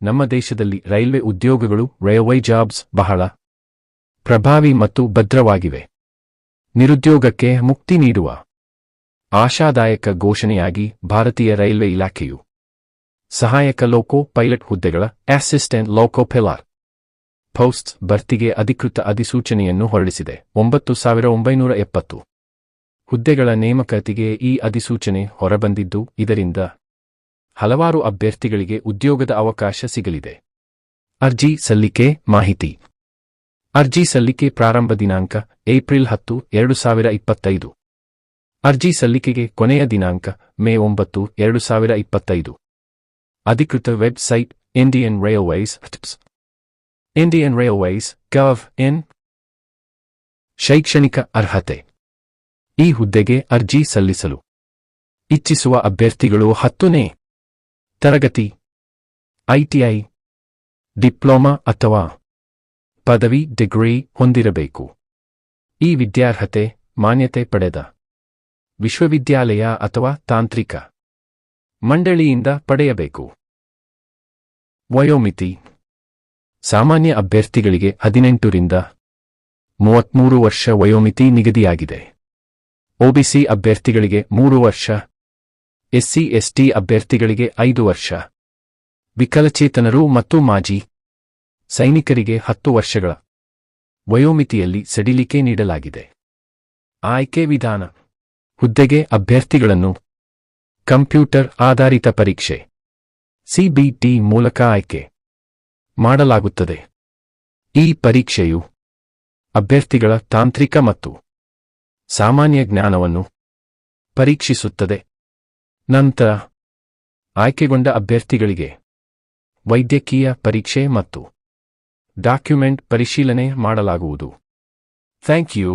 ನಮ್ಮ ದೇಶದಲ್ಲಿ ರೈಲ್ವೆ ಉದ್ಯೋಗಗಳು ರೈಲ್ವೇ ಜಾಬ್ಸ್ ಬಹಳ ಪ್ರಭಾವಿ ಮತ್ತು ಭದ್ರವಾಗಿವೆ. ನಿರುದ್ಯೋಗಕ್ಕೆ ಮುಕ್ತಿ ನೀಡುವ ಆಶಾದಾಯಕ ಘೋಷಣೆಯಾಗಿ ಭಾರತೀಯ ರೈಲ್ವೆ ಇಲಾಖೆಯು ಸಹಾಯಕ ಲೋಕೋ ಪೈಲಟ್ ಹುದ್ದೆಗಳ ಅಸಿಸ್ಟೆಂಟ್ ಲೋಕೋ ಪೈಲಟ್ ಪೋಸ್ಟ್ಸ್ ಭರ್ತಿಗೆ ಅಧಿಕೃತ ಅಧಿಸೂಚನೆಯನ್ನು ಹೊರಡಿಸಿದೆ. 9970 ಹುದ್ದೆಗಳ ನೇಮಕಾತಿಗೆ ಈ ಅಧಿಸೂಚನೆ ಹೊರಬಂದಿದ್ದು, ಇದರಿಂದ ಹಲವಾರು ಅಭ್ಯರ್ಥಿಗಳಿಗೆ ಉದ್ಯೋಗದ ಅವಕಾಶ ಸಿಗಲಿದೆ. ಅರ್ಜಿ ಸಲ್ಲಿಕೆ ಮಾಹಿತಿ. ಅರ್ಜಿ ಸಲ್ಲಿಕೆ ಪ್ರಾರಂಭ ದಿನಾಂಕ ಏಪ್ರಿಲ್ 10, 2025. ಅರ್ಜಿ ಸಲ್ಲಿಕೆಗೆ ಕೊನೆಯ ದಿನಾಂಕ ಮೇ 9, 2025. ಅಧಿಕೃತ website Indian railways Indian railways gov.in. ಶೈಕ್ಷಣಿಕ ಅರ್ಹತೆ. ಈ ಹುದ್ದೆಗೆ ಅರ್ಜಿ ಸಲ್ಲಿಸಲು ಇಚ್ಛಿಸುವ ಅಭ್ಯರ್ಥಿಗಳು 10ನೇ ತರಗತಿ, ಐಟಿಐ, ಡಿಪ್ಲೊಮಾ ಅಥವಾ ಪದವಿ ಡಿಗ್ರಿ ಹೊಂದಿರಬೇಕು. ಈ ವಿದ್ಯಾರ್ಹತೆ ಮಾನ್ಯತೆ ಪಡೆದ ವಿಶ್ವವಿದ್ಯಾಲಯ ಅಥವಾ ತಾಂತ್ರಿಕ ಮಂಡಳಿಯಿಂದ ಪಡೆಯಬೇಕು. ವಯೋಮಿತಿ. ಸಾಮಾನ್ಯ ಅಭ್ಯರ್ಥಿಗಳಿಗೆ 18 ರಿಂದ 33 ವರ್ಷ ವಯೋಮಿತಿ ನಿಗದಿಯಾಗಿದೆ. ಒಬಿಸಿ ಅಭ್ಯರ್ಥಿಗಳಿಗೆ 3 ವರ್ಷ, ಎಸ್ಸಿ ಎಸ್ಟಿ ಅಭ್ಯರ್ಥಿಗಳಿಗೆ 5 ವರ್ಷ, ವಿಕಲಚೇತನರು ಮತ್ತು ಮಾಜಿ ಸೈನಿಕರಿಗೆ 10 ವರ್ಷಗಳ ವಯೋಮಿತಿಯಲ್ಲಿ ಸಡಿಲಿಕೆ ನೀಡಲಾಗಿದೆ. ಆಯ್ಕೆ ವಿಧಾನ. ಹುದ್ದೆಗೆ ಅಭ್ಯರ್ಥಿಗಳನ್ನು ಕಂಪ್ಯೂಟರ್ ಆಧಾರಿತ ಪರೀಕ್ಷೆ ಸಿಬಿಟಿ ಮೂಲಕ ಆಯ್ಕೆ ಮಾಡಲಾಗುತ್ತದೆ. ಈ ಪರೀಕ್ಷೆಯು ಅಭ್ಯರ್ಥಿಗಳ ತಾಂತ್ರಿಕ ಮತ್ತು ಸಾಮಾನ್ಯ ಜ್ಞಾನವನ್ನು ಪರೀಕ್ಷಿಸುತ್ತದೆ. ನಂತರ ಆಯ್ಕೆಗೊಂಡ ಅಭ್ಯರ್ಥಿಗಳಿಗೆ ವೈದ್ಯಕೀಯ ಪರೀಕ್ಷೆ ಮತ್ತು ಡಾಕ್ಯುಮೆಂಟ್ ಪರಿಶೀಲನೆ ಮಾಡಲಾಗುವುದು. Thank you.